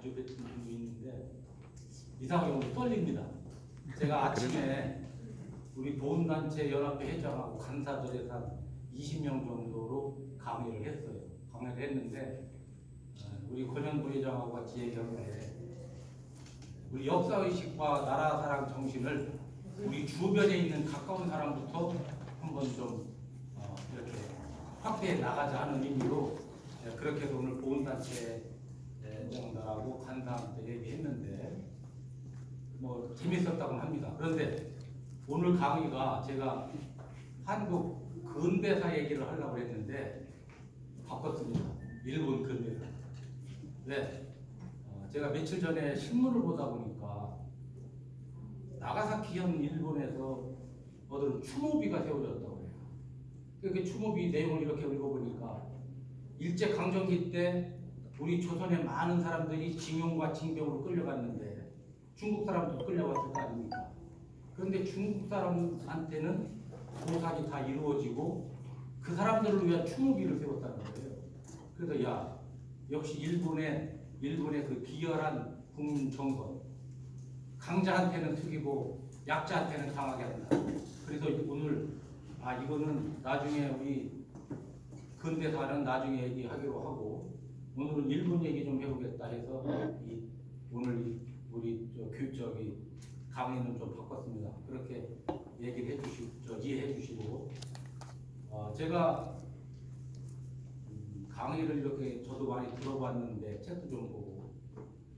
자주 뵙는 분도 있는데 이상하게 오늘 떨립니다. 제가 아침에 우리 보훈단체 연합회 회장하고 간사들에서 한 20명 정도로 강의를 했어요. 강의를 했는데 우리 권현 부회장하고 같이 얘기하는데 우리 역사의식과 나라사랑 정신을 우리 주변에 있는 가까운 사람부터 한번 좀 이렇게 확대해 나가자 하는 의미로 그렇게 해서 오늘 보훈단체 회장들하고 간사한테 얘기했는데 뭐 재밌었다고 합니다. 그런데 오늘 강의가 제가 한국 근대사 얘기를 하려고 했는데 바꿨습니다. 일본 근대사. 네. 제가 며칠 전에 신문을 보다 보니까 나가사키현 일본에서 어떤 추모비가 세워졌다고 해요. 그 추모비 내용을 이렇게 읽어보니까 일제강점기 때 우리 조선의 많은 사람들이 징용과 징병으로 끌려갔는데 중국 사람도 끌려갔을 거 아닙니까? 그런데 중국 사람한테는 보상이 다 이루어지고 그 사람들을 위한 추모비를 세웠다는 거예요. 그래서 야, 역시 일본의 그 비열한 국민 정권, 강자한테는 숙이고 약자한테는 강하게 한다. 그래서 오늘 이거는 나중에 우리 근대사는 나중에 얘기하기로 하고 오늘은 일본 얘기 좀 해보겠다 해서 오늘 우리 강의는 좀 바꿨습니다. 그렇게 얘기를 이해해 주시고 제가 강의를 이렇게 저도 많이 들어봤는데 책도 좀 보고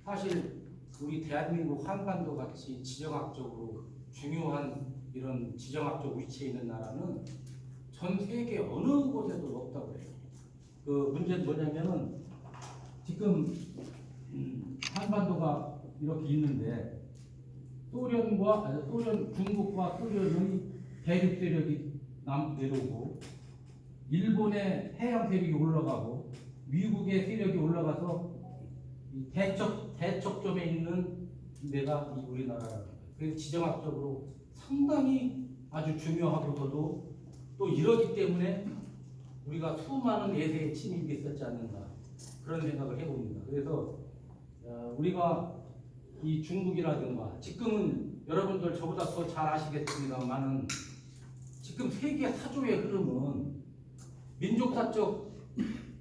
사실 우리 대한민국 한반도 같이 지정학적으로 중요한 이런 지정학적 위치에 있는 나라는 전 세계 어느 곳에도 없다고 해요. 그 문제는 뭐냐면은 지금 한반도가 이렇게 있는데 중국과 소련의 대륙 세력이 내려오고 일본의 해양 세력이 올라가고 미국의 세력이 올라가서 대척점에 있는 데가 우리나라라는 거예요. 그래서 지정학적으로 상당히 아주 중요하고서도 또 이러기 때문에 우리가 수많은 외세의 침입이 있었지 않는가 그런 생각을 해봅니다. 그래서 우리가 이 중국이라든가 지금은 여러분들 저보다 더 잘 아시겠습니다만은 지금 세계 사조의 흐름은 민족사적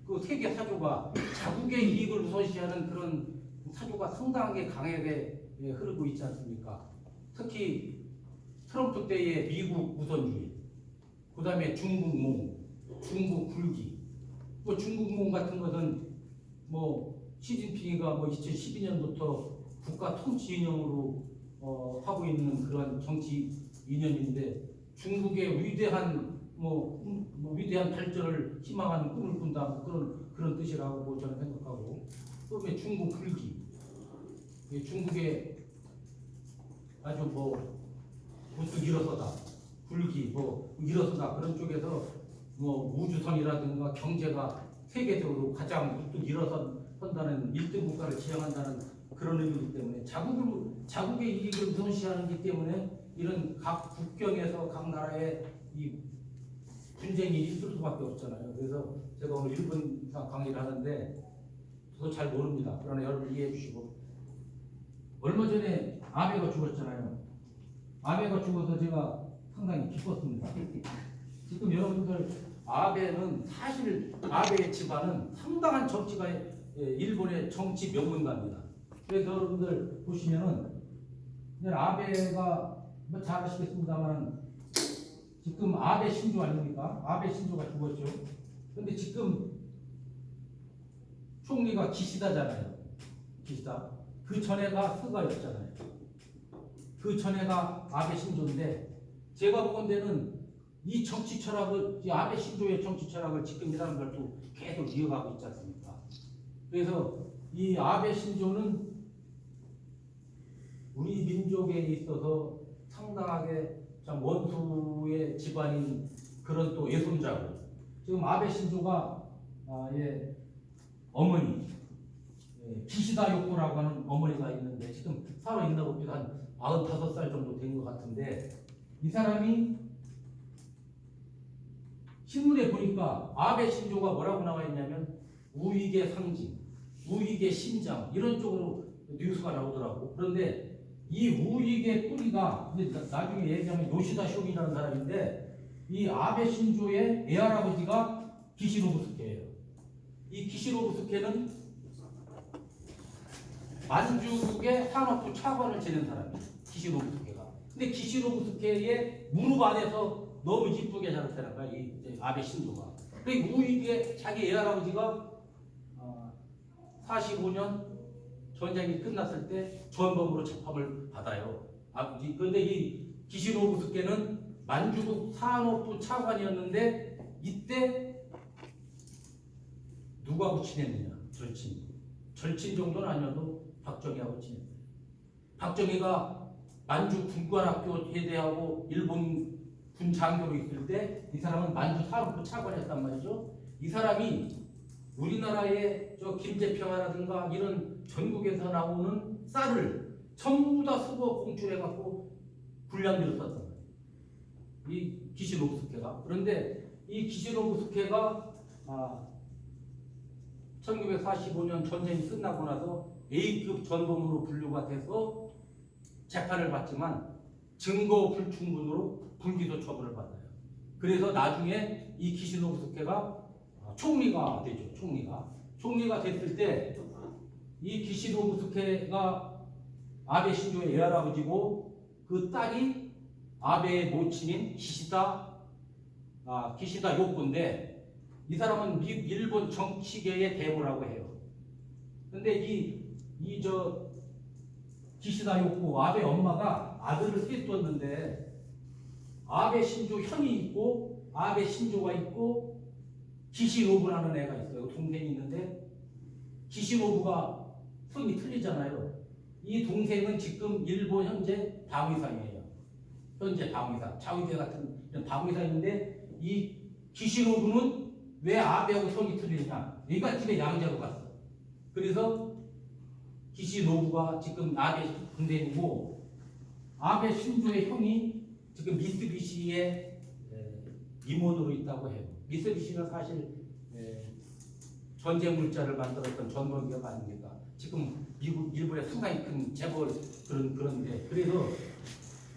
그 세계 사조가 자국의 이익을 우선시하는 그런 사조가 상당하게 강하게 흐르고 있지 않습니까? 특히 트럼프 때의 미국 우선주의, 그 다음에 중국몽, 중국 굴기, 뭐 중국몽 같은 것은 뭐 시진핑이가 2012년부터 국가 통치 이념으로 하고 있는 그런 정치 이념인데 중국의 위대한 위대한 발전을 희망하는 꿈을 꾼다 그런 뜻이라고 저는 생각하고 또 중국 굴기, 중국의 아주 문득 일어서다 굴기 일어서다 그런 쪽에서 우주선이라든가 경제가 세계적으로 가장 문득 일어선다는 1등 국가를 지향한다는 그런 의미이기 때문에 자국의 이익을 우선시하기 때문에 이런 각 국경에서 각 나라의 이 분쟁이 있을 수밖에 없잖아요. 그래서 제가 오늘 일본사 강의를 하는데 저도 잘 모릅니다. 그러나 여러분 이해해 주시고 얼마 전에 아베가 죽었잖아요. 아베가 죽어서 제가 상당히 기뻤습니다. 지금 여러분들 아베는 사실 아베의 집안은 상당한 정치가 일본의 정치 명문가입니다. 그래서 여러분들 보시면은 아베가 잘 아시겠습니다만 지금 아베 신조 아닙니까? 아베 신조가 죽었죠. 근데 지금 총리가 기시다잖아요. 기시다. 그 전에가 스가였잖아요. 그 전에가 아베 신조인데 제가 보건대는 이 정치 철학을 이 아베 신조의 정치 철학을 지금 이 사람들도 계속 이어가고 있지 않습니까? 그래서 이 아베 신조는 우리 민족에 있어서 상당하게 참 원수의 집안인 그런 또 예손자고 지금 아베 신조가 어머니 기시다 요코라고 하는 어머니가 있는데 지금 살아있나 봅니다. 한 95살 정도 된 것 같은데 이 사람이 신문에 보니까 아베 신조가 뭐라고 나와 있냐면 우익의 상징, 우익의 심장 이런 쪽으로 뉴스가 나오더라고. 그런데 이 우익의 뿌리가 나중에 얘기하면 요시다 쇼이라는 사람인데 이 아베 신조의 애할아버지가 기시노부스케예요. 이 기시노부스케는 만주국의 산업부 차관을 지낸 사람이에요. 기시노부스케가. 근데 기시노부스케의 무릎 안에서 너무 이쁘게 자랐다는 거야. 이 아베 신조가. 그 우익의 자기 애할아버지가 45년 전쟁이 끝났을 때 전범으로 재판을 받아요. 그런데 이 기시노부스케는 만주국 산업부 차관이었는데 이때 누구하고 친했느냐? 절친 정도는 아니어도 박정희하고 친했어요. 박정희가 만주 군관학교 제대하고 일본 군 장교로 있을 때 이 사람은 만주 산업부 차관이었단 말이죠. 이 사람이 우리나라의 저 김제평화라든가 이런 전국에서 나오는 쌀을 전부 다 수거 공출해갖고 불량비로 썼단 말이에요. 이 기시노부스케가. 그런데 이 기시노부스케가 1945년 전쟁이 끝나고 나서 A급 전범으로 분류가 돼서 재판을 받지만 증거 불충분으로 불기소 처분을 받아요. 그래서 나중에 이 기시노부스케가 총리가 되죠. 총리가 됐을 때 이 기시노부스케가 아베 신조의 애할아버지고 그 딸이 아베의 모친인 기시다 요코인데 이 사람은 일본 정치계의 대부라고 해요. 근데 기시다 요코 아베 엄마가 아들을 셋 뒀는데 아베 신조 형이 있고 아베 신조가 있고 기시노부라는 애가 있어요. 동생이 있는데 기시노부가 성이 틀리잖아요. 이 동생은 지금 일본 현재 방위상이에요. 현재 방위상, 자위대 같은 이런 방위상인데 이 기시노부는 왜 아베하고 성이 틀리냐? 얘가 집에 양자로 갔어. 그래서 기시노부가 지금 아베 동생이고 아베 신조의 형이 지금 미쓰비시의 임원으로 있다고 해요. 미쓰비시는 사실 전쟁 물자를 만들었던 전범기업 아닙니까? 지금 미국, 일본의 상당히 큰 재벌 그런데 그래서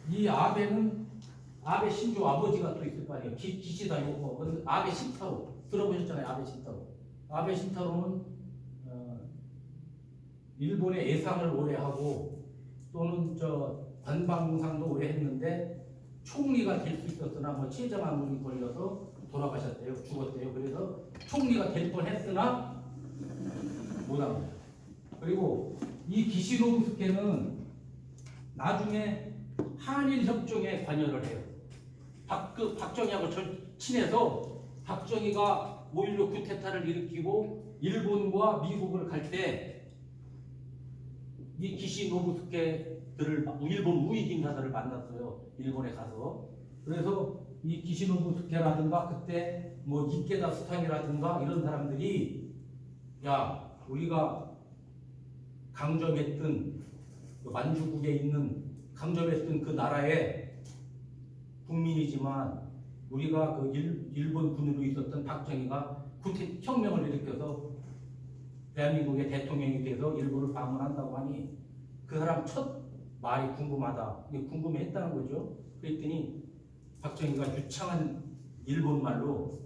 이 아베 신조 아버지가 또 있을 거 아니에요. 기시다 요코. 아베 신타로 들어보셨잖아요. 아베 신타로는 일본의 예상을 오래 하고 또는 관방상도 오래 했는데 총리가 될 수 있었으나 췌장암문이 걸려서 돌아가셨대요. 죽었대요. 그래서 총리가 될 뻔했으나 못한 거예요. 그리고 이 기시노부스케는 나중에 한일 협정에 관여를 해요. 박정희하고 친해서 박정희가 5.16 쿠데타를 일으키고 일본과 미국을 갈 때 이 기시노부스케들을 일본 우익 인사들을 만났어요. 일본에 가서. 그래서 이 기시노부스케라든가 그때 이케다 수상이라든가 이런 사람들이 야 우리가 강점했던 만주국에 있는 강점했던 그 나라의 국민이지만 우리가 그 일본 군으로 있었던 박정희가 혁명을 일으켜서 대한민국의 대통령이 돼서 일본을 방문한다고 하니 그 사람 첫 말이 궁금하다. 궁금했다는 거죠. 그랬더니 박정희가 유창한 일본말로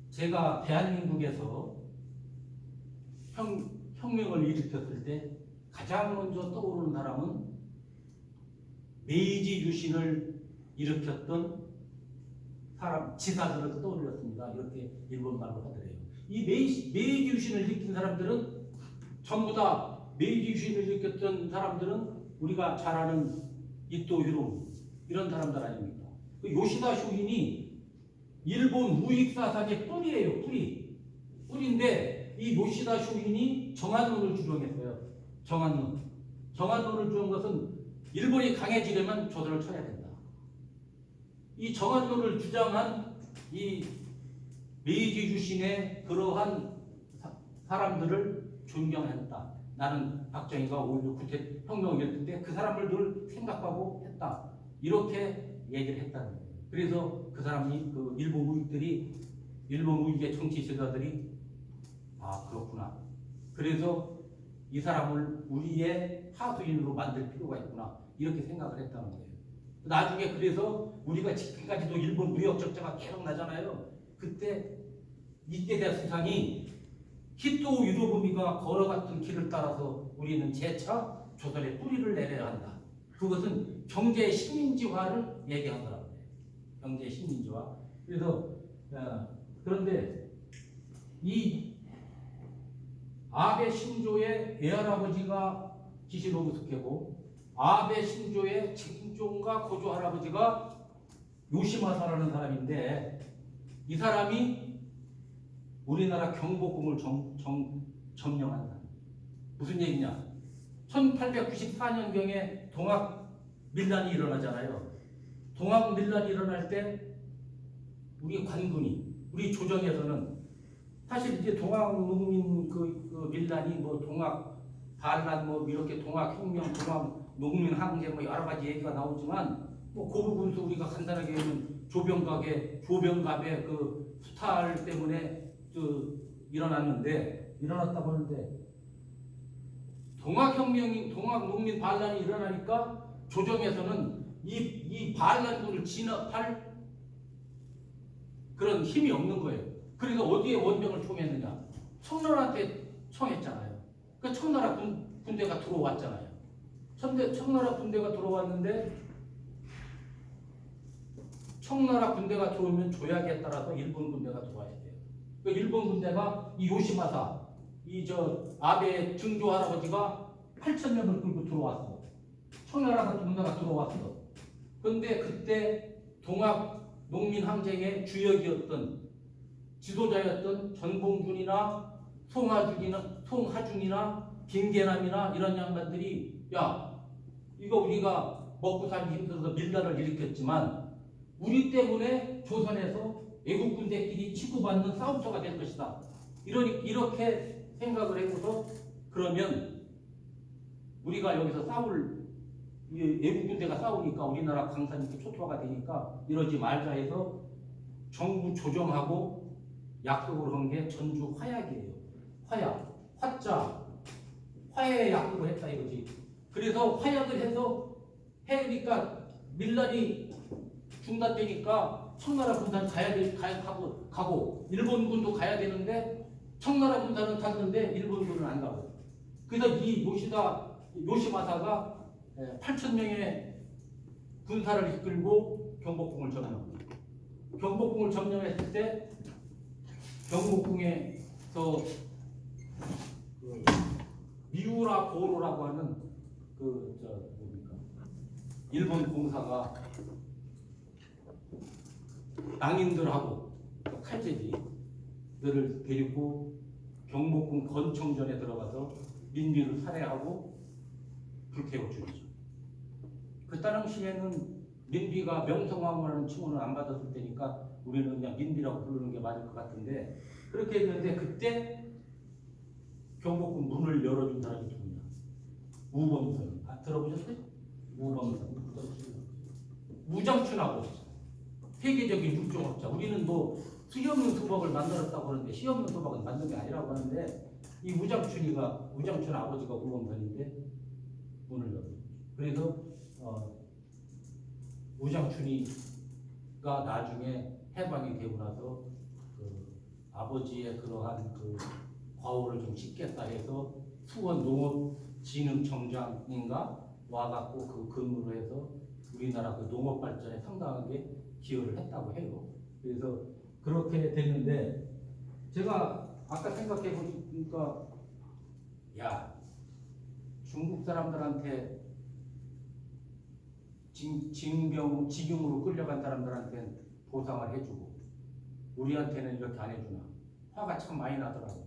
제가 대한민국에서 혁명을 일으켰을 때 가장 먼저 떠오르는 사람은 메이지 유신을 일으켰던 사람, 지사들을 떠올렸습니다. 이렇게 일본말로 하더래요. 이 메이지 유신을 일으킨 사람들은 전부 다 메이지 유신을 일으켰던 사람들은 우리가 잘 아는 이토 유로 이런 사람들 아닙니까? 그 요시다 쇼인이 일본 우익 사상의 뿌리예요. 뿌리인데 이 요시다 쇼인이 정한론을 주장했어요. 정한론을 주장한 것은 일본이 강해지려면 조선을 쳐야 된다. 이 정한론을 주장한 이 메이지 유신의 그러한 사람들을 존경했다. 나는 박정희가 5.16 혁명을 일으킬 때 그 사람을 늘 생각하고 했다. 이렇게 얘기를 했다는 거예요. 그래서 그 사람이 그 일본 우익의 정치 지도자들이 그렇구나. 그래서 이 사람을 우리의 하수인으로 만들 필요가 있구나 이렇게 생각을 했다는 거예요. 나중에 그래서 우리가 지금까지도 일본 무역 적자가 계속 나잖아요. 그때 이때 수상이 히토 유도부미가 걸어갔던 길을 따라서 우리는 재차 조선의 뿌리를 내려야 한다. 그것은 경제 식민지화를 얘기한 거라고 해요. 경제 식민지화. 그래서 그런데 이 아베 신조의 외할아버지가 기시노부 스케고 아베 신조의 직종과 고조 할아버지가 요시마사라는 사람인데 이 사람이 우리나라 경복궁을 점령한 사람. 무슨 얘기냐? 1894년경에 동학 밀란이 일어나잖아요. 동학 밀란이 일어날 때 우리 관군이, 우리 조정에서는 사실 이제 동학 농민 그 밀란이 뭐 동학 반란 뭐 이렇게 동학 혁명, 동학 농민 항쟁 뭐 여러 가지 얘기가 나오지만 뭐 그 부분도 우리가 간단하게 보면 조병갑의 그 수탈 때문에 일어났다고 하는데 동학혁명이 동학 농민 반란이 일어나니까 조정에서는 이 반란군을 진압할 그런 힘이 없는 거예요. 그래서 어디에 원병을 총했느냐? 청나라한테 청했잖아요. 그 청나라 군대가 들어왔잖아요. 청나라 군대가 들어왔는데 청나라 군대가 들어오면 조약에 따라서 일본 군대가 들어와야 돼요. 그 일본 군대가 이 요시마사, 아베 증조 할아버지가 8,000명을 끌고 들어왔어. 청나라 군대가 들어왔어. 그런데 그때 동학 농민 항쟁의 주역이었던 지도자였던 전봉준이나 송하중이나 김계남이나 이런 양반들이 야 이거 우리가 먹고 살기 힘들어서 밀란을 일으켰지만 우리 때문에 조선에서 애국 군대끼리 치고받는 싸움터가 될 것이다. 이렇게 생각을 해서 그러면 우리가 여기서 애국 군대가 싸우니까 우리나라 강산이 초토화가 되니까 이러지 말자 해서 정부 조정하고 약속을 한 게 전주 화약이에요. 화약, 화자, 화해의 약속을 했다 이거지. 그래서 화약을 해서 해니까 밀란이 중단되니까 청나라 군사는 가고 일본군도 가야 되는데 청나라 군사는 갔는데 일본군은 안 가고. 그래서 이 요시마사가 8,000명의 군사를 이끌고 경복궁을 점령합니다. 경복궁을 점령했을 때 경복궁에서 미우라 고로라고 하는 일본 공사가 낭인들하고 칼제비들을 데리고 경복궁 건청전에 들어가서 민비를 살해하고 불태워 죽이죠. 그 당시에는 민비가 명성황후라는 칭호는 안 받았을 때니까 우리는 그냥 민비라고 부르는 게 맞을 것 같은데 그렇게 했는데 그때 경복궁 문을 열어준 사람이 누구냐? 우범선. 들어보셨어요? 우범선. 무장춘하고 세계적인 육종학자. 우리는 뭐 수염는 수박을 만들었다고 하는데 시없는 수박은 만든 게 아니라고 하는데 이 무장춘 아버지가 우범선인데 문을 열어요. 그래서 무장춘이가 나중에 해방이 되고 나서 아버지의 그러한 과오를 좀 씻겠다 해서 수원 농업진흥청장인가 와갖고 그 근무로 해서 우리나라 그 농업 발전에 상당하게 기여를 했다고 해요. 그래서 그렇게 됐는데 제가 아까 생각해 보니까 야 중국 사람들한테 징용으로 끌려간 사람들한테는 보상을 해주고 우리한테는 이렇게 안 해주나 화가 참 많이 나더라고.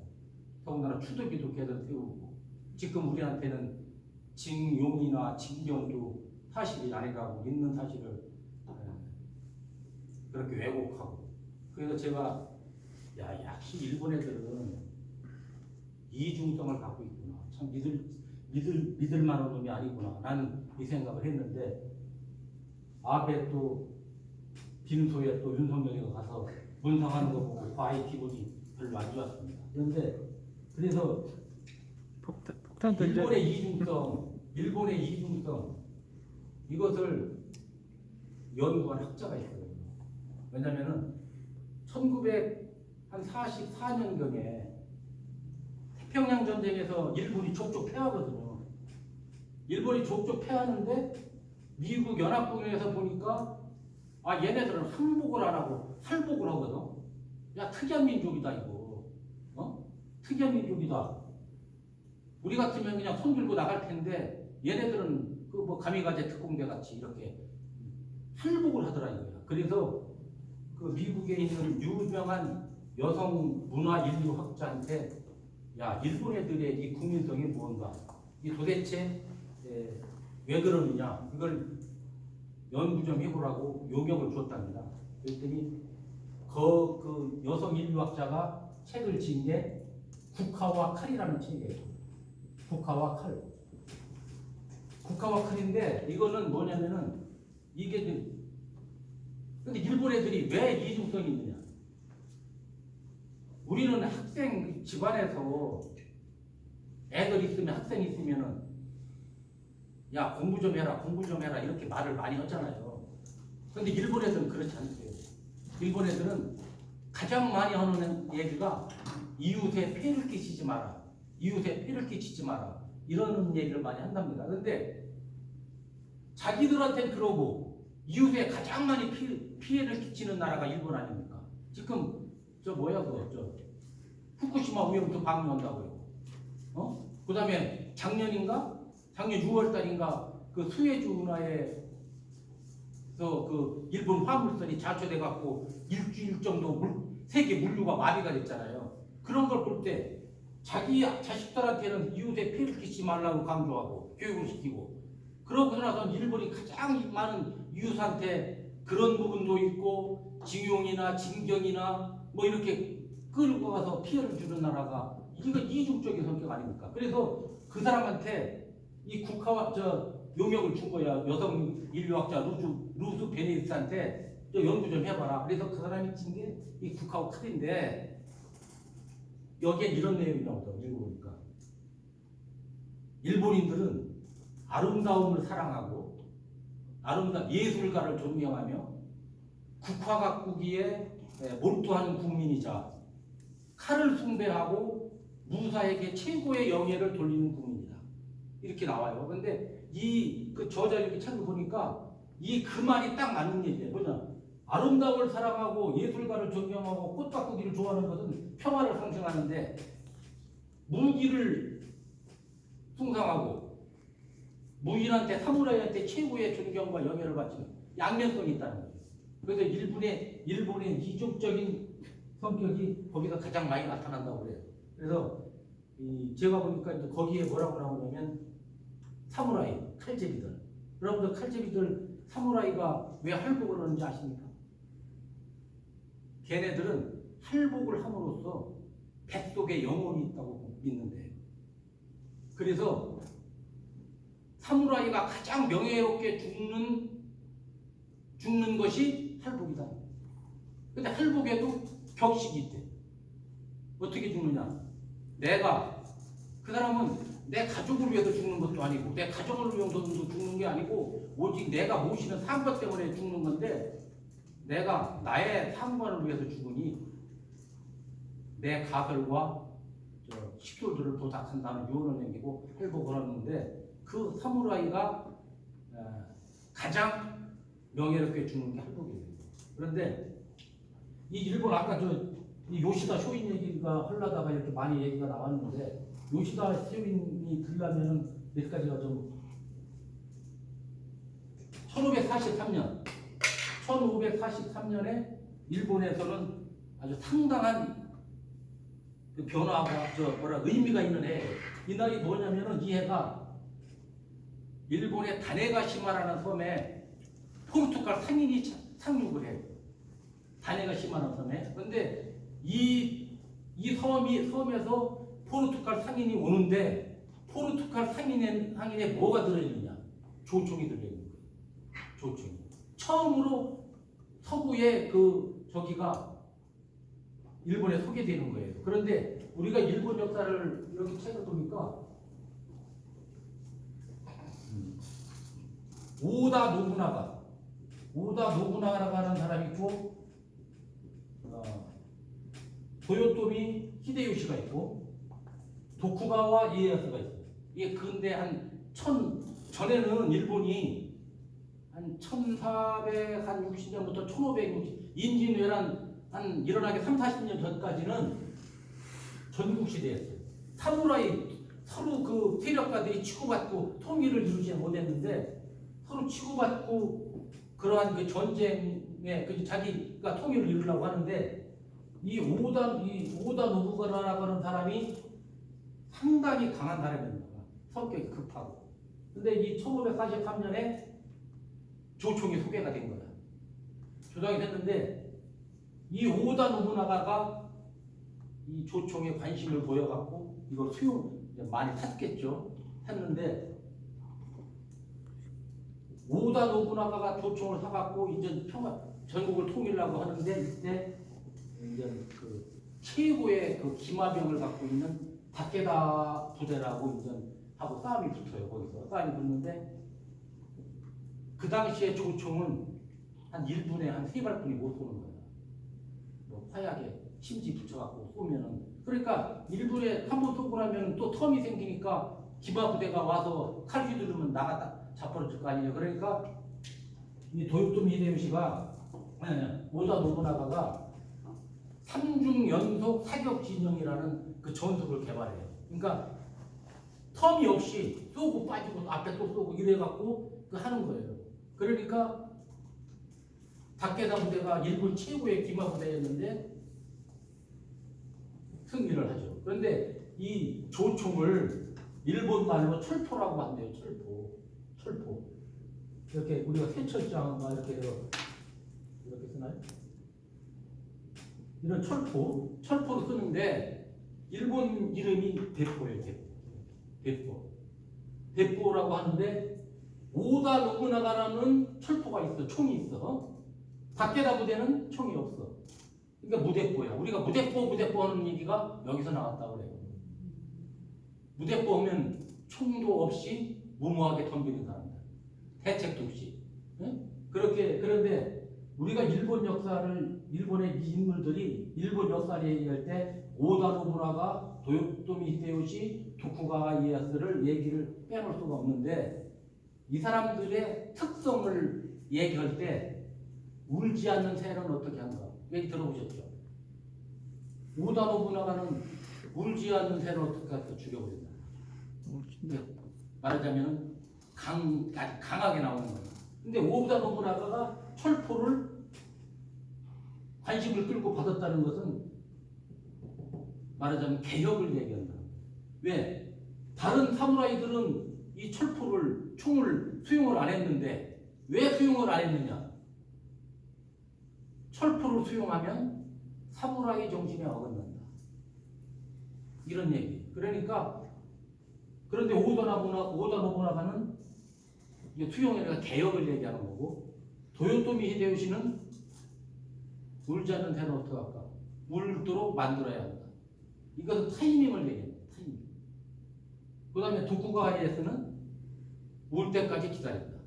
더군다나 추도기도 걔들 세우고 지금 우리한테는 징용이나 징병도 사실이 아니라고 있는 사실을 그렇게 왜곡하고 그래서 제가 역시 일본 애들은 이중성을 갖고 있구나. 참 믿을 만한 놈이 아니구나. 나는 이 생각을 했는데 아베 또 빈소에 또 윤석열이가 가서 문상하는 거 보고 과히 기분이 별로 안 좋았습니다. 그런데 그래서 석탄도 이제 일본의 이중성 이것을 연구한 학자가 있어요. 왜냐면은 1944년경에 태평양 전쟁에서 일본이 족족 패하거든요. 일본이 족족 패하는데 미국 연합국에서 보니까 얘네들은 항복을 안 하고 살복을 하거든. 야, 특이한 민족이다 이거. 특이한 민족이다. 우리 같으면 그냥 손 들고 나갈 텐데 얘네들은 그 뭐 가미가제 특공대 같이 이렇게 살복을 하더라 이거야. 그래서 그 미국에 있는 유명한 여성 문화 인류 학자한테 야, 일본 애들의 이 국민성이 무언가, 이 도대체 왜 그러느냐, 이걸 연구 좀 해보라고 요격을 주었답니다. 그랬더니 그 여성 인류학자가 책을 지은 게 국화와 칼이라는 책이에요. 국화와 칼. 국화와 칼인데 이거는 뭐냐면은 이게 근데 일본 애들이 왜 이중성이 있느냐? 우리는 학생 집안에서 애들 있으면 학생 있으면은 야, 공부 좀 해라 이렇게 말을 많이 하잖아요. 근데 일본 애들은 그렇지 않대요. 일본 애들은 가장 많이 하는 얘기가 이웃에 폐를 끼치지 마라. 이웃에 폐를 끼치지 마라. 이런 얘기를 많이 한답니다. 근데 자기들한테는 그러고 이웃에 가장 많이 피해를 끼치는 나라가 일본 아닙니까? 지금 저 후쿠시마 오염수 방류한다고요. 그 다음에 작년 6월 달인가 그 수에즈 운하에서 그 일본 화물선이 자초돼 갖고 일주일 정도 세계 물류가 마비가 됐잖아요. 그런 걸 볼 때 자기 자식들한테는 이웃에 피해를 끼치지 말라고 강조하고 교육을 시키고, 그러고 나서 일본이 가장 많은 이웃한테 그런 부분도 있고 징용이나 징경이나 뭐 이렇게 끌고 가서 피해를 주는 나라가 이거 이중적인 성격 아닙니까? 그래서 그 사람한테 이 국화와 용역을 준 거야. 여성 인류학자 루스 베네디스한테 연구 좀 해봐라. 그래서 그 사람이 친 게 이 국화와 칼인데 여기에 이런 내용이 나오더라고요. 읽어보니까 일본인들은 아름다움을 사랑하고 예술가를 존경하며 국화 가꾸기에 몰두하는 국민이자 칼을 숭배하고 무사에게 최고의 영예를 돌리는 국민이다. 이렇게 나와요. 근데 그 저자 이렇게 책을 보니까 그 말이 딱 맞는 얘기예요. 뭐냐? 아름다움을 사랑하고 예술가를 존경하고 꽃 가꾸기를 좋아하는 것은 평화를 상징하는데 무기를 숭상하고 무인한테 사무라이한테 최고의 존경과 영예를 바치는 양면성이 있다는 거죠. 그래서 일본의 이중적인 성격이 거기서 가장 많이 나타난다고 그래요. 그래서 제가 보니까 이제 거기에 뭐라고 나오냐면 사무라이, 칼제비들. 여러분들 칼제비들 사무라이가 왜 할복을 하는지 아십니까? 걔네들은 할복을 함으로써 뱃속에 영혼이 있다고 믿는데요. 그래서 사무라이가 가장 명예롭게 죽는 것이 할복이다. 근데 할복에도 격식이 있대. 어떻게 죽느냐? 그 사람은 내 가족을 위해서 죽는 것도 아니고 내 가정을 위해서 죽는 게 아니고 오직 내가 모시는 상관 때문에 죽는 건데, 내가 나의 상관을 위해서 죽으니 내 가설과 식솔들을 도닥한다는 유언을 남기고 할복을 하는데, 그 사무라이가 가장 명예롭게 죽는 게 할복이에요. 그런데 이 일본 아까 이 요시다 쇼인 얘기가 하려다가 이렇게 많이 얘기가 나왔는데, 요시다 쇼인이 들려면 몇 가지가 좀 1543년에 일본에서는 아주 상당한 그 변화가 의미가 있는 해예요. 이 날이 뭐냐면은 이 해가 일본의 다네가시마라는 섬에 포르투갈 상인이 상륙을 해요. 다네가시마라는 섬에. 그런데 이 섬에서 포르투갈 상인이 오는데 포르투갈 상인에 뭐가 들어있느냐? 조총이 들어있는 거예요. 조총이. 처음으로 서구의 저기가 일본에 소개되는 거예요. 그런데 우리가 일본 역사를 이렇게 책을 보니까 오다 노부나가라는 사람이 있고, 도요토미 히데요시가 있고, 도쿠가와 이에야스가 있어요. 이게 근대 전에는 일본이 한 1460년부터 1560, 인진왜란 일어나기 3, 40년 전까지는 전국시대였어요. 사무라이 서로 그 세력가들이 치고받고 통일을 이루지 못했는데 서로 치고받고 그러한 그 전쟁에 자기가 통일을 이루려고 하는데 이 오다 노부나가라고 하는 사람이 상당히 강한 사람입니다. 성격이 급하고. 근데 이 1543년에 조총이 소개가 된 거야. 조정이 됐는데 이 오다 노부나가가 이 조총에 관심을 보여갖고 이걸 많이 탔겠죠. 했는데 오다 노부나가가 조총을 사갖고 이제 전국을 통일하려고 하는데 이때 이제 그 최고의 그 기마병을 갖고 있는 다케다 부대라고 이제 하고 싸움이 붙어요. 거기서 싸움이 붙는데 그 당시에 조총은 한 1분에 한 3발뿐이 못 쏘는 거야. 뭐 화약에 심지 붙여갖고 쏘면은 그러니까 1분에 한 번 쏘고 나면 또 텀이 생기니까 기마 부대가 와서 칼 휘두르면 나갔다 자빠질 거 아니에요. 그러니까 이 도요토미 히데요시가 오다 노부나가가 3중 연속 사격 진영이라는 그 전술을 개발해요. 그러니까 텀이 없이 쏘고 빠지고 앞에 또 쏘고 이래갖고 하는 거예요. 그러니까 다케다 부대가 일본 최고의 기마 부대였는데 승리를 하죠. 그런데 이 조총을 일본 말로 철포라고 한대요. 철포. 이렇게 우리가 세철장과 이렇게 쓰나요? 이런 철포로 쓰는데 일본 이름이 대포예요. 대포라고 하는데 오다 노부나가라는 철포가 있어. 총이 있어. 다케다 부대는 총이 없어. 그러니까 무대포야. 우리가 무대포 하는 얘기가 여기서 나왔다고 그래요. 무대포 하면 총도 없이 무모하게 덤비는 사람들. 대책도 없이. 네? 그런데 우리가 일본의 인물들이 일본 역사를 얘기할 때 오다 노부나가, 도요토미 히데요시, 도쿠가와 이에야스를 얘기를 빼놓을 수가 없는데 이 사람들의 특성을 얘기할 때 울지 않는 새는 어떻게 한가? 얘기 들어보셨죠? 오다 노부나가는 울지 않는 새는 어떻게 해서 죽여버린다. 말하자면 아주 강하게 나오는 거예요. 근데 오다 노부나가가 철포를 관심을 끌고 받았다는 것은 말하자면 개혁을 얘기한다. 왜? 다른 사무라이들은 이 총을 수용을 안 했는데 왜 수용을 안 했느냐? 철포를 수용하면 사무라이 정신에 어긋난다. 이런 얘기. 그런데 오다 노부나가는 수용이 아니라 개혁을 얘기하는 거고, 도요토미 히데요시는 울지 않는 새는 어떻게 할까? 울도록 만들어야 한다. 이것은 타이밍을 얘기합니다. 타이밍. 그 다음에 도쿠가와이에스는 울 때까지 기다린다.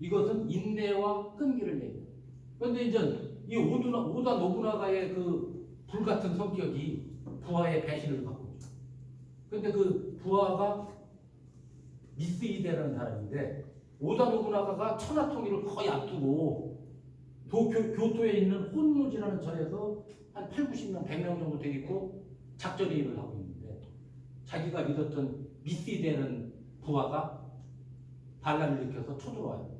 이것은 인내와 끈기를 얘기합니다. 그런데 이제 이 오다 노부나가의 그 불같은 성격이 부하의 배신을 받고 있죠. 그런데 그 부하가 미스이데라는 사람인데 오다 노부나가가 천하통일을 거의 앞두고 교토에 있는 혼무지라는 절에서 한 8, 90명, 100명 정도 되겠고 작전회의를 하고 있는데 자기가 믿었던 미스이데라는 부하가 반란을 일으켜서 쳐들어와요.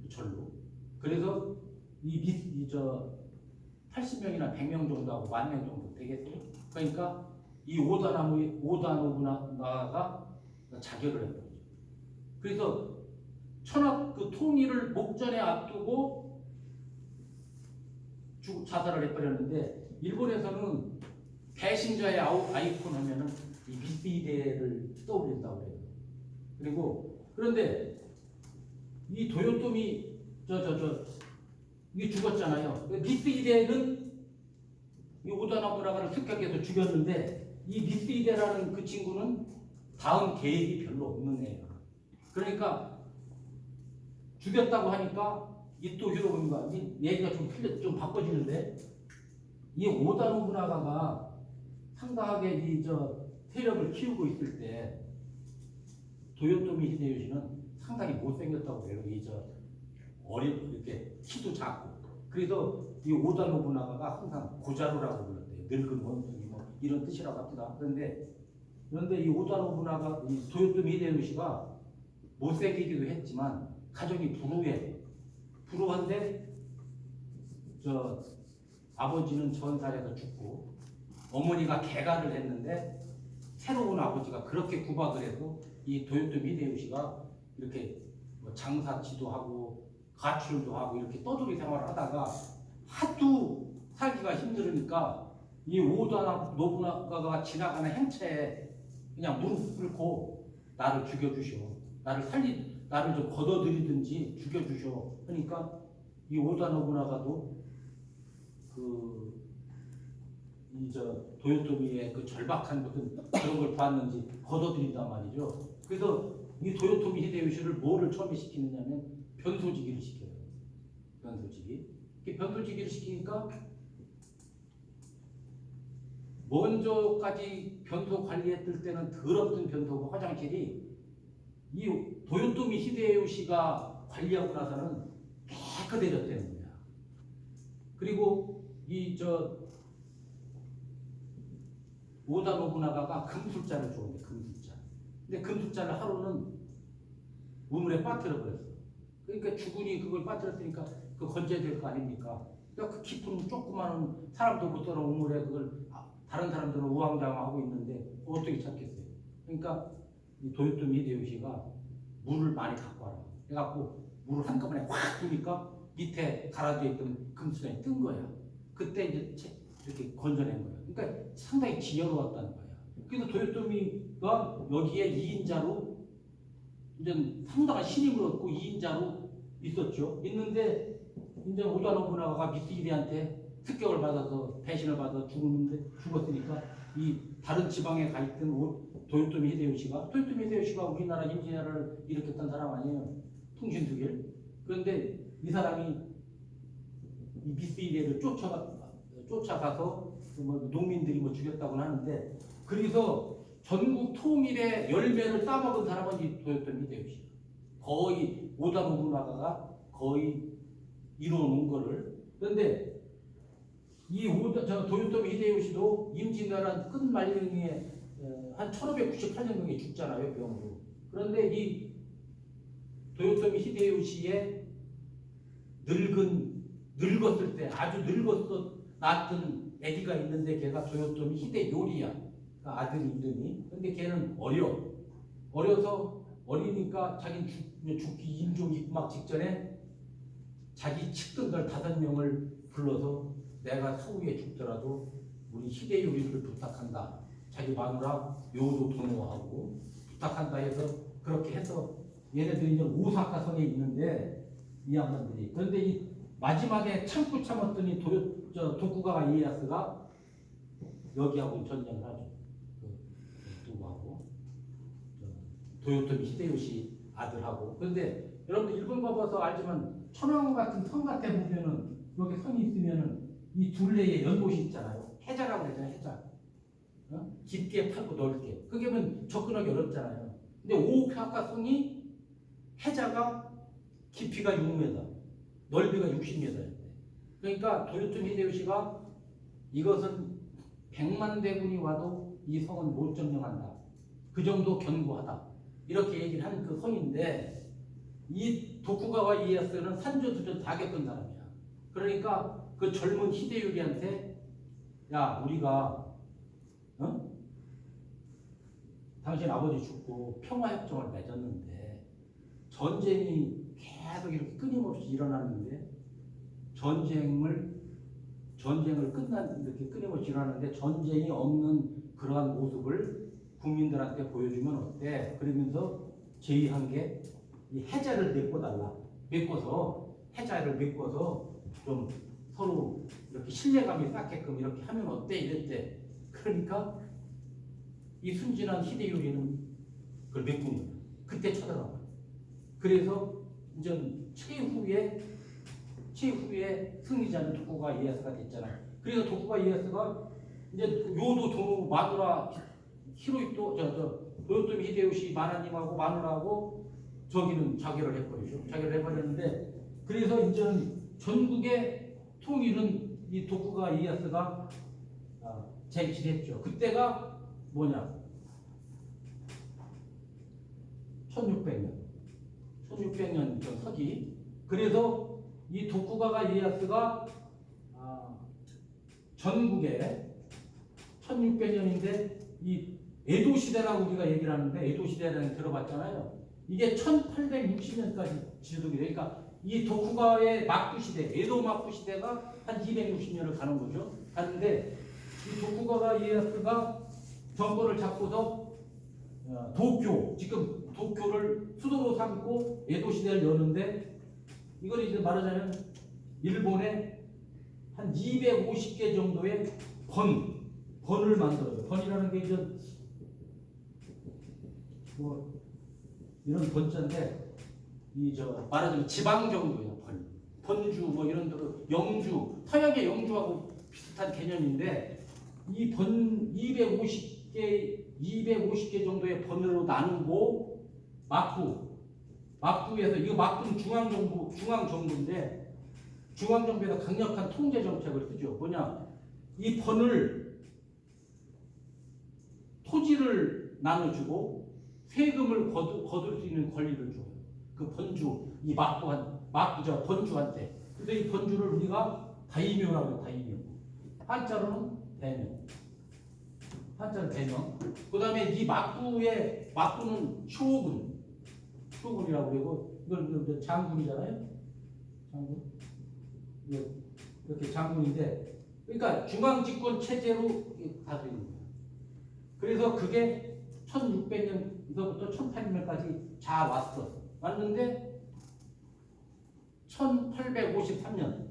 절로. 그래서 80명이나 100명 정도 하고 10,000명 정도 되겠어요. 그러니까 이 오다 노부나가가 자결을 했던 거죠. 그래서 그 통일을 목전에 앞두고 자살을 해버렸는데 일본에서는 배신자의 아이콘 하면은 이 미스이데를 떠올린다고 해요. 그런데 이 도요토미 이게 죽었잖아요. 미스이데는 이 오다 노부나가를 습격해서 죽였는데 이 미스이데라는 그 친구는 다음 계획이 별로 없는 애예요. 그러니까 죽였다고 하니까 이또 히로부미가 얘기가 좀 바꿔지는데 이 오다 노부나가가 상당하게 세력을 키우고 있을 때 도요토미 히데요시는 상당히 못생겼다고 그래요. 이렇게 키도 작고. 그래서 이 오다 노부나가가 항상 고자루라고 불렀대요. 늙은 원숭이 이런 뜻이라고 합니다. 그런데 이 오다 노부나가, 이 도요토미 히데요시가 못생기기도 했지만 가정이 불우한데 아버지는 전살에서 죽고 어머니가 개가를 했는데 새로운 아버지가 그렇게 구박을 해서 이 도요토미 히데요시가 이렇게 장사치도 하고 가출도 하고 이렇게 떠돌이 생활을 하다가 하도 살기가 힘들으니까 이 오다 노부나가가 지나가는 행차에 그냥 무릎 꿇고 나를 죽여주시오. 나를 좀 걷어들이든지 죽여주시오. 그러니까 이 오다 노부나가도 도요토미의 그 절박한 무슨 그런 걸 봤는지 걷어들인단 말이죠. 그래서 이 도요토미 히데요시를 뭐를 처음에 시키느냐면 변소지기를 시켜요. 변소지기를 시키니까 먼저까지 변소 관리했을 때는 더럽던 변소고 화장실이 이 도요토미 히데요시가 관리하고 나서는 깨끗해졌다는 거야. 그리고 오다 노부나가가 금술자를 좋아해. 금술자. 근데 금술자를 하루는 우물에 빠뜨려 버렸어. 그러니까 주군이 그걸 빠뜨렸으니까 그거 건져야 될 거 아닙니까? 그러니까 그 깊은 조그마한 사람도 못 들어 우물에 그걸 다른 사람들은 우왕좌왕하고 있는데 어떻게 찾겠어요? 그러니까 이 도요토미 히데요시가 물을 많이 갖고 와라. 그래갖고 물을 한꺼번에 확 부니까 밑에 가라져 있던 금수전이 뜬 거야. 그때 이제 이렇게 건져낸 거야. 그러니까 상당히 지혜로웠다는 거야. 그래서 도요토미가 여기에 2인자로 이제 상당한 신임을 얻고 2인자로 있었죠. 있는데 이제 오다 노부나가가 미쓰히데한테 습격을 받아서 배신을 받아 죽었으니까 이 다른 지방에 가 있던 도요토미 히데요시가 우리나라 임진왜란을 일으켰던 사람 아니에요. 풍신수길. 그런데 이 사람이 이 미쓰히데를 쫓아가서 농민들이 죽였다고 하는데 그래서 전국 통일의 열매를 따먹은 사람은 이 도요토미 히데요시. 거의 오다 노부나가가 거의 이뤄놓은 거를. 그런데 도요토미 히데요시도 임진왜란 끝말년에 한 1598년경에 죽잖아요, 병으로. 그런데 이 도요토미 히데요시의 늙었을 때 아주 낳았던 애기가 있는데 걔가 도요토미 히데요리야. 그 아들 이름이. 근데 걔는 어려서 어리니까 자기 죽기 임종 입막 직전에 자기 측근들 5명을 불러서 내가 사후에 죽더라도 우리 히데요리를 부탁한다. 자기 마누라 요도 도모하고 부탁한다 해서 그렇게 해서 얘네들이 이제 오사카 성에 있는데 이 양반들이. 그런데 이 마지막에 참았더니 도쿠가와 이에야스가 여기하고 전쟁을 하죠. 누구하고 도요토미 히데요시 아들하고. 그런데 여러분들 일본 가봐서 알지만 천황 같은 성 같아 보면은 여기 성이 있으면은 이 둘레에 연못이 있잖아요. 해자라고 그러잖아요. 해자. 깊게 파고 넓게. 그게면 접근하기 어렵잖아요. 근데 오사카 성이 해자가 깊이가 6m, 넓이가 60m였대. 그러니까 도요토미 히데요시가 이것은 100만 대군이 와도 이 성은 못 점령한다. 그 정도 견고하다. 이렇게 얘기를 하는 그 성인데 이 도쿠가와 이에야스는 산전수전 다 겪은 사람이야. 그러니까 그 젊은 히데요리한테 야 우리가 당신 아버지 죽고 평화협정을 맺었는데 전쟁이 계속 이렇게 끊임없이 일어났는데 전쟁을 이렇게 끊임없이 일어나는데 전쟁이 없는 그러한 모습을 국민들한테 보여주면 어때? 그러면서 제의한 게 이 해자를 메꿔서 좀 서로 이렇게 신뢰감이 쌓게끔 이렇게 하면 어때? 이랬대. 그러니까 이 순진한 히데요리는 그걸 메꾼 거야. 그때 쳐들어가. 그래서 이제 최후의 승리자는 도쿠가와 이에야스가 됐잖아요. 그래서 도쿠가와 이에야스가 이제 요도 도노 마누라 히로히토 도요토미 히데요시 마나님하고 마누라하고 저기는 자결을 해버리죠. 자결을 해버렸는데 그래서 이제 전국의 통일은 이 도쿠가와 이에야스가 쟁취했죠. 그때가 뭐냐? 1600년 전 서기. 그래서 이 도쿠가와 이에야스가 전국에 1600년인데 이 에도 시대라고 우리가 얘기를 하는데 에도 시대라는 들어봤잖아요. 이게 1860년까지 지속이 되니까 이 도쿠가와의 막부 시대, 에도 막부 시대가 한 260년을 가는 거죠. 가는데 이 도쿠가와 이에야스가 정권을 잡고서 도쿄, 지금 도쿄를 수도로 삼고 에도 시대를 여는데 이걸 이제 말하자면 일본의 한 250개 정도의 번을 만들어요. 번이라는 게 이제 뭐 이런 번자인데 말하자면 지방 정도예요. 번주 뭐 이런 데로 영주, 서양의 영주하고 비슷한 개념인데 이 번 250개 정도의 번으로 나누고 막부에서 이거 막부는 중앙정부인데 중앙정부에서 강력한 통제 정책을 쓰죠. 뭐냐? 이 번을 토지를 나눠주고 세금을 거둘 수 있는 권리를 줘요. 그 번주, 이 번주한테. 그래서 이 번주를 우리가 다이묘라고 해요. 다이묘. 한자로는 대명. 그 다음에 이 막부는 쇼군이라고 그러고 이건 장군이잖아요. 장군. 이렇게 장군인데, 그러니까 중앙집권 체제로 가지고 있는 거예요. 그래서 그게 1600년서부터 1800년까지 왔는데 1853년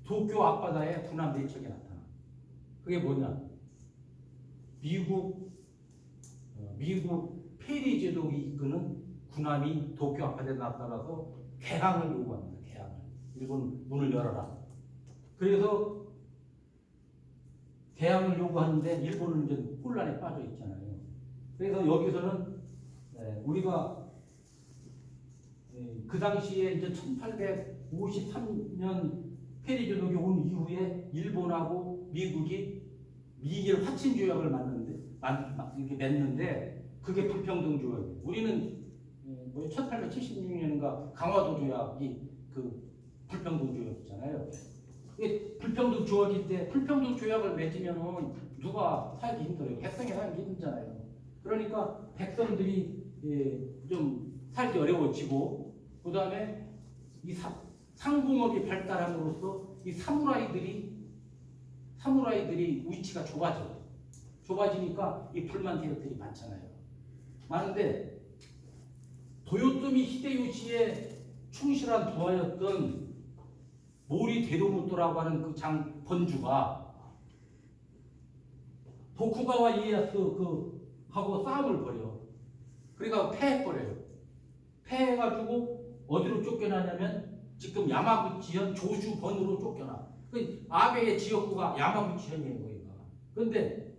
도쿄 앞바다에 군함 4척이 나타나. 그게 뭐냐? 미국 페리 제독이 이끄는 군함이 도쿄 앞바다에 나타나서 개항을 요구합니다. 개항을. 일본 문을 열어라. 그래서 개항을 요구하는데 일본은 이제 혼란에 빠져 있잖아요. 그래서 여기서는 우리가 그 당시에 이제 1853년 페리 제독이 온 이후에 일본하고 미국이 미일 화친 조약을 이렇게 맺는데 그게 불평등 조약이에요. 우리는 1876년인가 강화도 조약이 그 불평등 조약이잖아요. 이게 불평등 조약인데 불평등 조약을 맺으면은 누가 살기 힘들어요. 백성이 살기 힘들잖아요. 그러니까 백성들이 좀 살기 어려워지고 그 다음에 이 상공업이 발달함으로써 이 사무라이들이 위치가 좁아지니까 이 불만 세력들이 많잖아요. 많은데 도요토미 히데요시의 충실한 부하였던 모리 대도무토라고 하는 그 번주가 도쿠가와 이에야스 하고 싸움을 벌여. 그러니까 패해버려요. 패해가지고 어디로 쫓겨나냐면 지금 야마구치현 조슈번으로 쫓겨나. 그 아베의 지역구가 야마구치현이에요, 거기가. 근데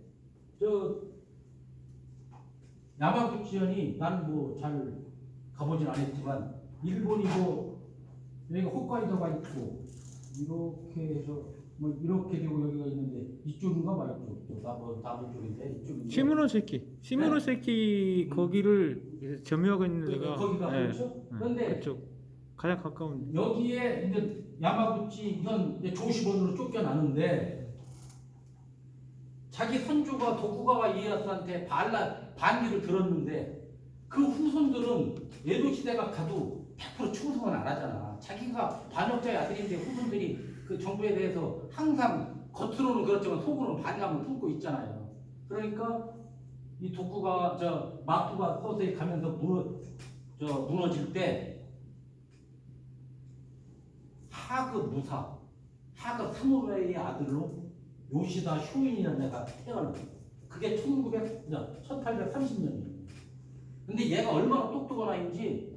야마구치현이 나는 뭐 잘 가보진 않았지만 일본이 여기가 홋카이도가 있고 이렇게 해서 뭐 이렇게 되고 여기가 있는데 이쪽인가 말이쪽 나무 쪽인데 이쪽. 시모노세키 거기를 점유하고 있는 데가 거기가 그렇죠. 그런데 그쪽 가장 가까운 여기에 이제 야마구치현 조시본으로 쫓겨나는데 자기 선조가 도쿠가와 이에야스한테 반기를 들었는데 그 후손들은 에도 시대가 가도 100% 충성은 안 하잖아. 자기가 반역자의 아들인데 후손들이 그 정부에 대해서 항상 겉으로는 그렇지만 속으로는 반감을 품고 있잖아요. 그러니까 이 막부가 서서히 가면서 무너질 때 하급 사무라이의 아들로 요시다 쇼인이라는 애가 태어나요. 그게 1830년이에요. 근데 얘가 얼마나 똑똑한 아이인지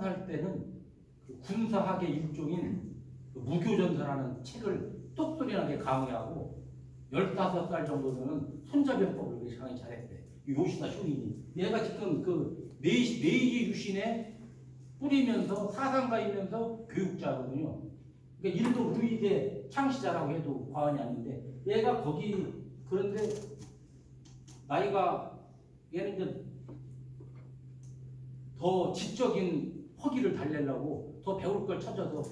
살 때는 그 군사학의 일종인 그 무교전서라는 책을 똑소리나게 강의하고 15살 정도는 손자병법을 굉장히 잘했대. 요시다 쇼인이. 얘가 지금 그 메이지 유신에 뿌리면서 사상가이면서 교육자거든요. 그러니까 인도 루이의 창시자라고 해도 과언이 아닌데 얘가 거기 그런데 나이가 얘는 이제 더 지적인 허기를 달래려고 더 배울 걸 찾아서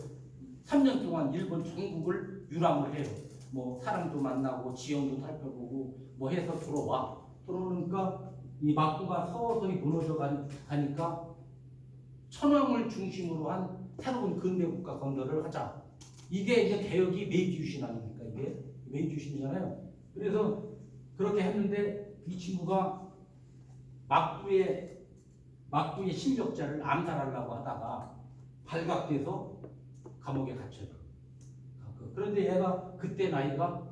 3년 동안 일본 전국을 유람을 해요. 뭐 사람도 만나고 지형도 살펴보고 뭐 해서 들어와. 들어오니까 이 막부가 서서히 무너져 가니까 천황을 중심으로 한 새로운 근대 국가 건설을 하자. 이게 이제 개혁이 메이지 유신 아닙니까? 이게 메이지 유신이잖아요. 그래서 그렇게 했는데 이 친구가 막부의 실력자를 암살하려고 하다가 발각돼서 감옥에 갇혀요. 그런데 얘가 그때 나이가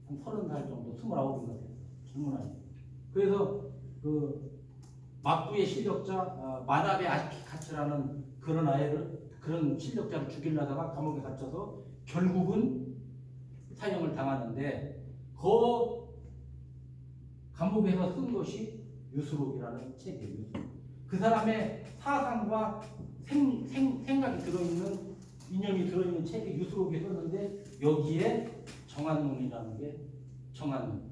한 30살 정도, 29인가 됐어요. 젊은 아이. 그래서 그 막부의 실력자 마나베 아키카츠라는 그런 실력자를 죽이려다가 감옥에 갇혀서 결국은 사형을 당하는데 그 감옥에서 쓴 것이 유수록이라는 책이에요. 그 사람의 사상과 생각이 들어있는 이념이 들어있는 책이 유수록에 썼는데 여기에 정한론이라는 게 정한론.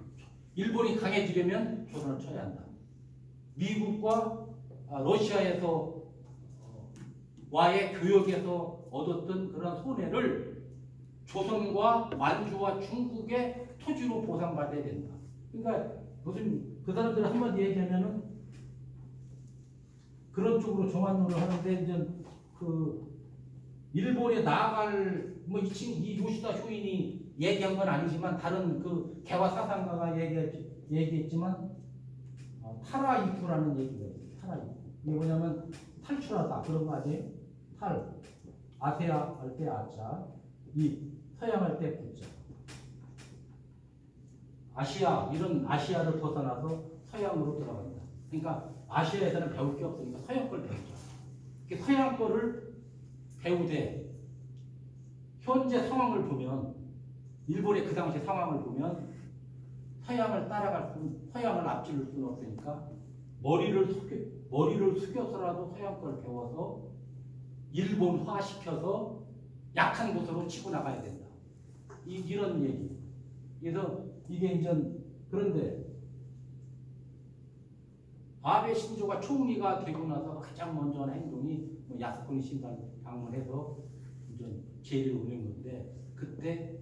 일본이 강해지려면 조선을 쳐야 한다. 미국과 러시아에서 와의 교역에서 얻었던 그런 손해를 조선과 만주와 중국의 토지로 보상받아야 된다. 그러니까 무슨 그 사람들 한마디 얘기하면은 그런 쪽으로 정한론을 하는데 이제 그 일본에 나아갈 뭐 이 요시다 쇼인이 얘기한 건 아니지만 다른 그 개화 사상가가 얘기했지만 타라 입구라는 얘기가 있어요. 타라 입구. 이게 뭐냐면 탈출하다 그런 거 아니에요? 아세아 할 때 아자, 이 서양할 때 구자. 아시아 이런 아시아를 벗어나서 서양으로 들어간다. 그러니까 아시아에서는 배울 게 없으니까 서양 걸 배우자. 서양 거를 배우되 현재 상황을 보면 일본의 그 당시 상황을 보면 서양을 서양을 앞질를 수는 없으니까 머리를 숙여서라도 서양 걸 배워서 일본화 시켜서 약한 곳으로 치고 나가야 된다. 이런 얘기. 그래서 이게 이제 그런데 아베 신조가 총리가 되고 나서 가장 먼저 한 행동이 뭐 야스쿠니 신당 방문해서 이제 제의를 올린 건데 그때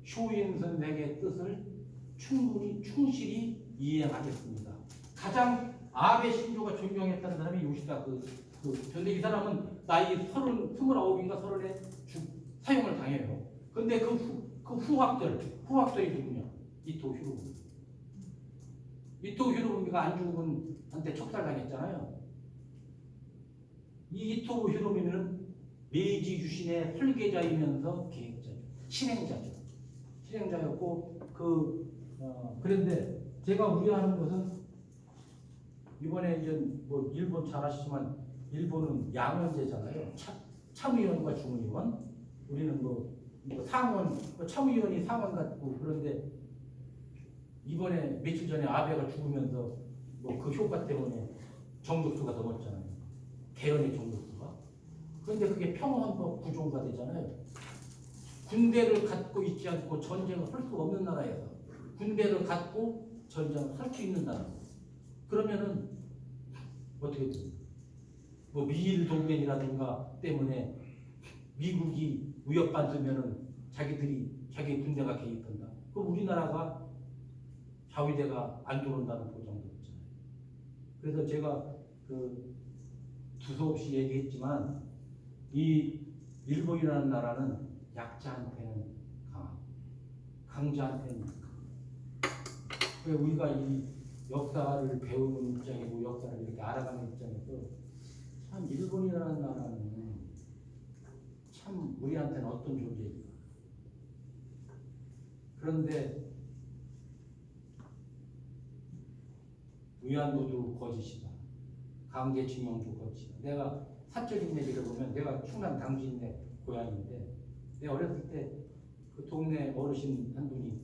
쇼인 선생의 뜻을 충실히 이행하겠습니다. 가장 아베 신조가 존경했다는 사람이 요시다 그런데 이 사람은 나이 29인가 30에 사형을 당해요. 근데 그 후학들이 누구냐? 이토 히로부미. 이토 히로부미가 안중근한테 척살당했잖아요. 이 이토 히로부미는 메이지 유신의 설계자이면서 계획자죠. 실행자였고 그런데 제가 우려하는 것은 이번에 이제 뭐 일본 잘 아시지만 일본은 양원제잖아요. 참의원과 중의원. 우리는 뭐 상원, 참의원이 상원 같고 그런데 이번에 며칠 전에 아베가 죽으면서 뭐 그 효과 때문에 정족수가 넘었잖아요. 개헌의 정족수가. 그런데 그게 평화헌법 구조가 되잖아요. 군대를 갖고 있지 않고 전쟁을 할 수 없는 나라에서 군대를 갖고 전쟁을 할 수 있는 나라. 그러면은 어떻게 됩니까? 뭐 미일 동맹이라든가 때문에 미국이 위협받으면은 자기 군대가 개입한다. 그럼 우리나라가 자위대가 안 들어온다는 보장도 있잖아요. 그래서 제가 두서없이 얘기했지만 이 일본이라는 나라는 약자한테는 강하고 강자한테는 강하고 우리가 이 역사를 배우는 입장이고 역사를 이렇게 알아가는 입장에서 참 일본이라는 나라는 참 우리한테는 어떤 존재인가. 그런데 위안부도 거짓이다. 강제징용도 거짓이다. 내가 사적 인맥이라 보면 내가 충남 당진내 고향인데 내 어렸을 때 그 동네 어르신 한 분이